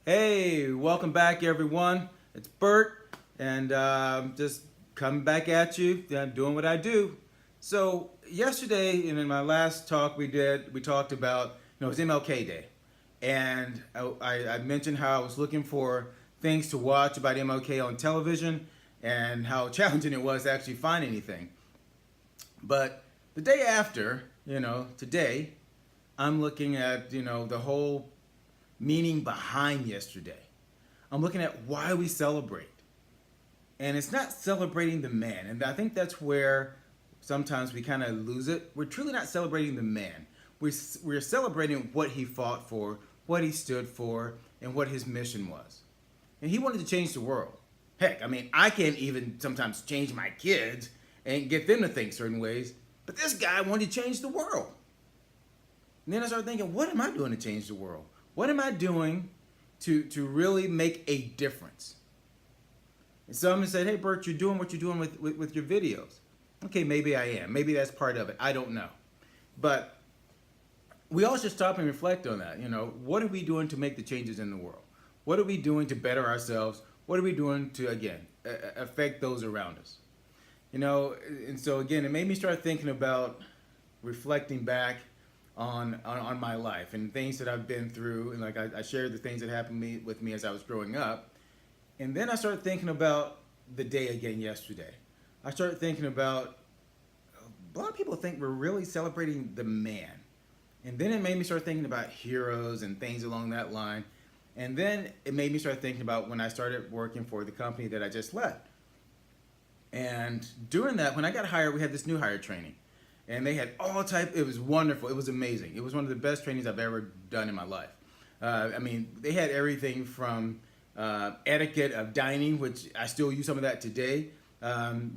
Hey, welcome back, everyone. It's Bert, and just coming back at you, doing what I do. So yesterday, in my last talk we talked about, it was MLK Day, and I mentioned how I was looking for things to watch about MLK on television, and how challenging it was to actually find anything. But the day after, today, I'm looking at, the whole meaning behind yesterday. I'm looking at why we celebrate. And it's not celebrating the man. And I think that's where sometimes we kind of lose it. We're truly not celebrating the man. We're celebrating what he fought for, what he stood for, and what his mission was. And he wanted to change the world. Heck, I can't even sometimes change my kids and get them to think certain ways. But this guy wanted to change the world. And then I started thinking, what am I doing to change the world? What am I doing to really make a difference? And someone said, hey, Bert, you're doing what you're doing with your videos. Okay, maybe I am. Maybe that's part of it. I don't know. But we all should stop and reflect on that. What are we doing to make the changes in the world? What are we doing to better ourselves? What are we doing to, again, affect those around us? And so, again, it made me start thinking about reflecting back on my life and things that I've been through, and like I shared the things that happened with me as I was growing up. And then I started thinking about the day again yesterday. I started thinking about, a lot of people think we're really celebrating the man. And then it made me start thinking about heroes and things along that line. And then it made me start thinking about when I started working for the company that I just left. And during that, when I got hired, we had this new hire training. And they had it was wonderful. It was amazing. It was one of the best trainings I've ever done in my life. They had everything from etiquette of dining, which I still use some of that today,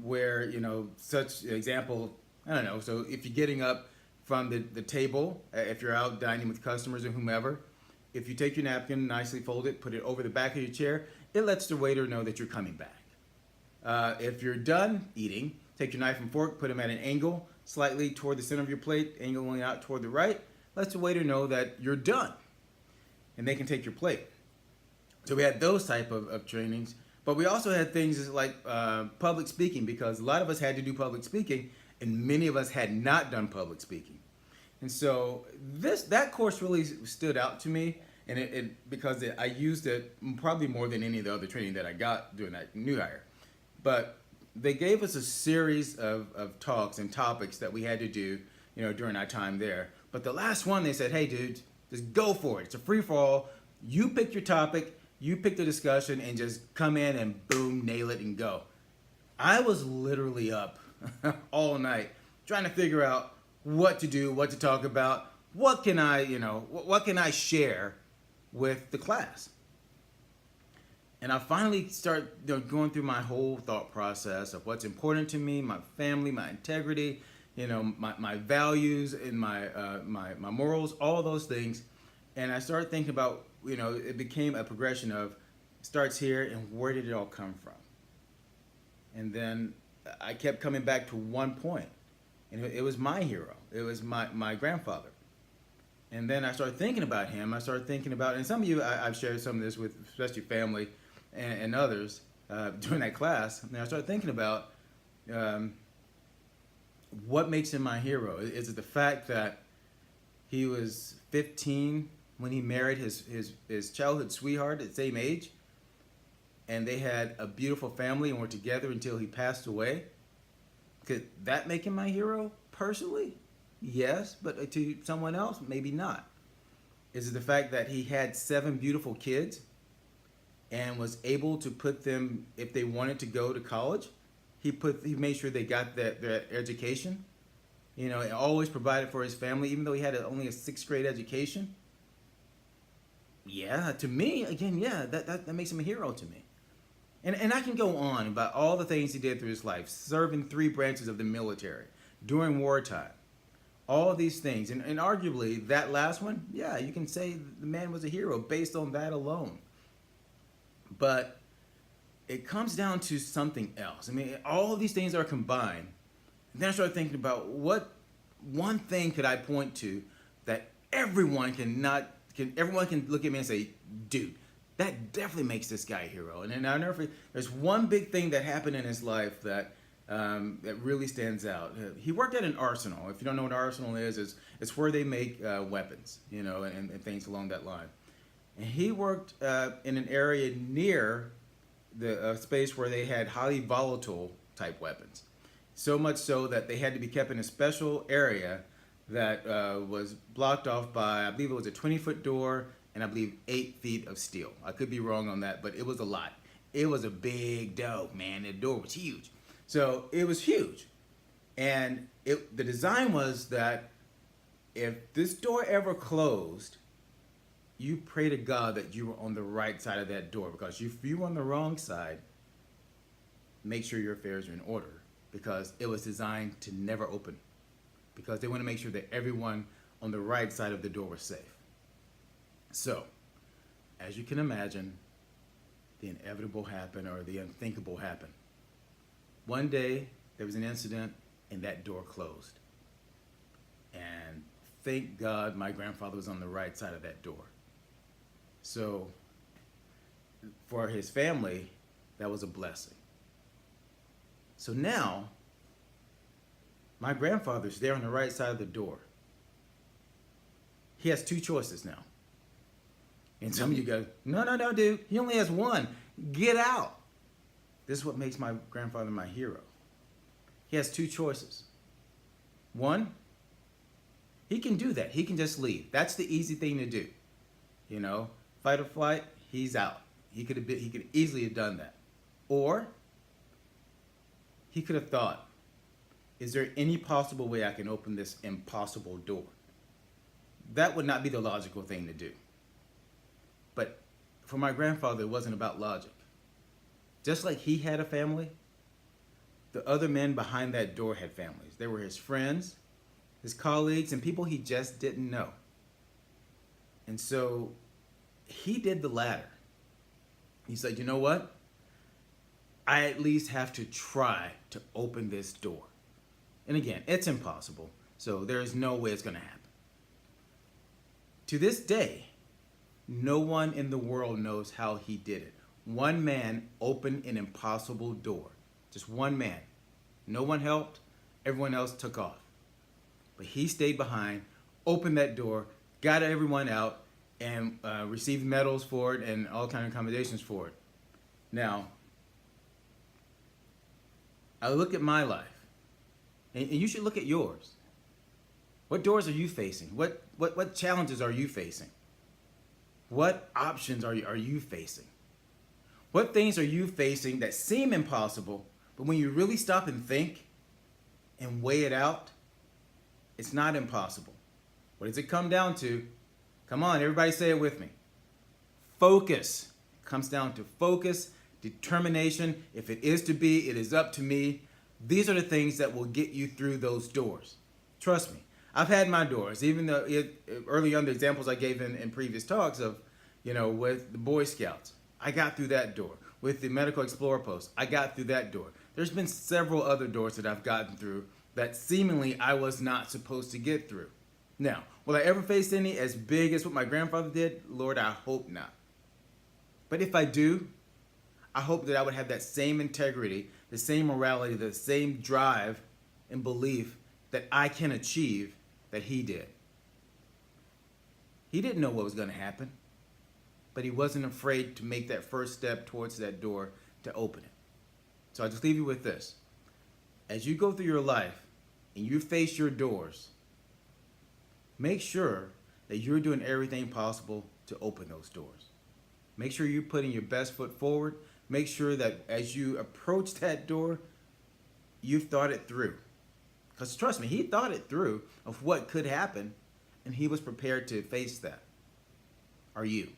where, such an example, I don't know, so if you're getting up from the table, if you're out dining with customers or whomever, if you take your napkin, nicely fold it, put it over the back of your chair, it lets the waiter know that you're coming back. If you're done eating, take your knife and fork, put them at an angle, slightly toward the center of your plate, angling out toward the right, lets the waiter know that you're done. And they can take your plate. So we had those type of trainings. But we also had things like public speaking, because a lot of us had to do public speaking, and many of us had not done public speaking. And so that course really stood out to me, and because I used it probably more than any of the other training that I got during that new hire. But they gave us a series of talks and topics that we had to do, during our time there. But the last one, they said, hey, dude, just go for it. It's a free-for-all. You pick your topic, you pick the discussion, and just come in and boom, nail it and go. I was literally up all night trying to figure out what to do, what to talk about, what can I share with the class. And I finally start going through my whole thought process of what's important to me, my family, my integrity, my values and my morals, all those things. And I started thinking about, it became a progression of starts here and where did it all come from? And then I kept coming back to one point, and it was my hero. It was my grandfather. And then I started thinking about him. I started thinking about, and some of you, I've shared some of this with, especially family and others during that class. And I started thinking about what makes him my hero. Is it the fact that he was 15 when he married his childhood sweetheart at the same age, and they had a beautiful family and were together until he passed away? Could that make him my hero personally? Yes, but to someone else, maybe not. Is it the fact that he had 7 beautiful kids and was able to put them, if they wanted to go to college, he made sure they got their education, and always provided for his family, even though he had only a 6th grade education? Yeah, to me, again, yeah, that makes him a hero to me. And I can go on about all the things he did through his life, serving 3 branches of the military during wartime. All of these things. And arguably, that last one, yeah, you can say the man was a hero based on that alone. But it comes down to something else. All of these things are combined. And then I started thinking about what one thing could I point to that everyone can look at me and say, dude, That definitely makes this guy a hero. And then I'll never forget, there's one big thing that happened in his life that that really stands out. He worked at an arsenal. If you don't know what an arsenal is, it's where they make weapons, and things along that line. And he worked in an area near the space where they had highly volatile type weapons. So much so that they had to be kept in a special area that was blocked off by, I believe it was a 20-foot door and I believe 8 feet of steel. I could be wrong on that, but it was a lot. It was a big door, man. The door was huge. So it was huge. And the design was that if this door ever closed, you pray to God that you were on the right side of that door, because if you were on the wrong side, make sure your affairs are in order, because it was designed to never open, because they want to make sure that everyone on the right side of the door was safe. So, as you can imagine, the inevitable happened, or the unthinkable happened. One day, there was an incident and that door closed. And thank God my grandfather was on the right side of that door. So, for his family, that was a blessing. So now, my grandfather's there on the right side of the door. He has 2 choices now. And some of you go, no, dude. He only has one. Get out. This is what makes my grandfather my hero. He has 2 choices. One, he can do that. He can just leave. That's the easy thing to do. Fight or flight, he's out. He could easily have done that. Or he could have thought, is there any possible way I can open this impossible door? That would not be the logical thing to do. But for my grandfather, it wasn't about logic. Just like he had a family, the other men behind that door had families. They were his friends, his colleagues, and people he just didn't know. And so he did the latter. He said, you know what? I at least have to try to open this door. And again, it's impossible. So there is no way it's going to happen. To this day, no one in the world knows how he did it. One man opened an impossible door. Just one man. No one helped. Everyone else took off. But he stayed behind, opened that door, got everyone out, and received medals for it and all kinds of accommodations for it. Now, I look at my life, and you should look at yours. What doors are you facing? What challenges are you facing? What options are you facing? What things are you facing that seem impossible, but when you really stop and think and weigh it out, it's not impossible. What does it come down to? Come on, everybody say it with me. Focus. It comes down to focus, determination. If it is to be, it is up to me. These are the things that will get you through those doors. Trust me. I've had my doors, even though early on the examples I gave in previous talks of, with the Boy Scouts, I got through that door. With the Medical Explorer Post, I got through that door. There's been several other doors that I've gotten through that seemingly I was not supposed to get through. Now, will I ever face any as big as what my grandfather did? Lord, I hope not. But if I do, I hope that I would have that same integrity, the same morality, the same drive and belief that I can achieve that he did. He didn't know what was going to happen, but he wasn't afraid to make that first step towards that door to open it. So I'll just leave you with this. As you go through your life and you face your doors, make sure that you're doing everything possible to open those doors. Make sure you're putting your best foot forward. Make sure that as you approach that door, you've thought it through. Because trust me, he thought it through of what could happen, and he was prepared to face that. Are you?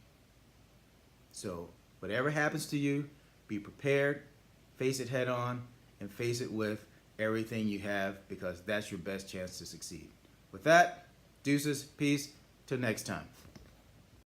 So whatever happens to you, be prepared, face it head on, and face it with everything you have, because that's your best chance to succeed. With that, deuces, peace, till next time.